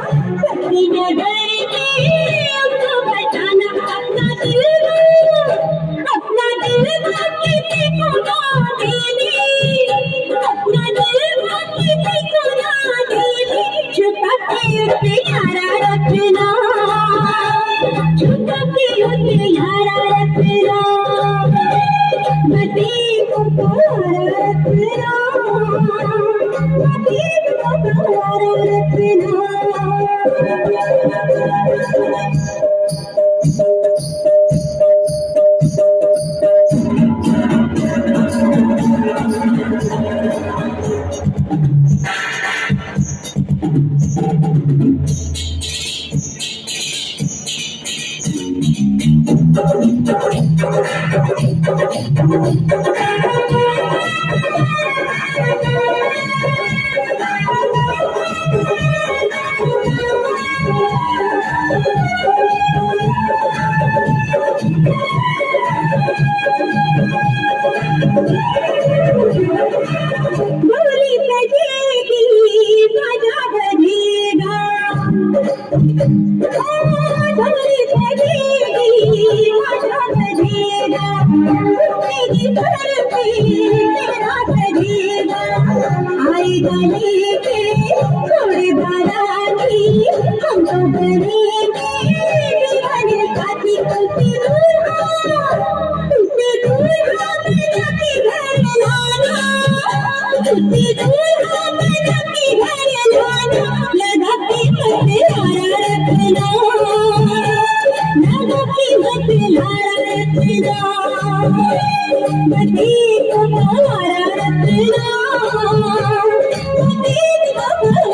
अपनी नजर की हमको बचाना अपना दिल किसी को ना देनी अपना दिल किसी को ना देनी छुपा के उसे यारा रखना छुपा के उसे यारा रखना नसीब को रखना नसीब को रखना बोली बजेगी बाजा बजेगा बोली बजेगी बाजा बजेगा मेरी घर पे तेरा बजेगा आएगा लेके थोड़े बाराती हम तो बनेंगे दीवाने साथी तुझसे दूर मेरा की घर लाना तुझसे दूर मेरा की घर लाना लगा के हथियारा रखना लगा के हथियारा रखना नसीब को हमारा रखना नसीब को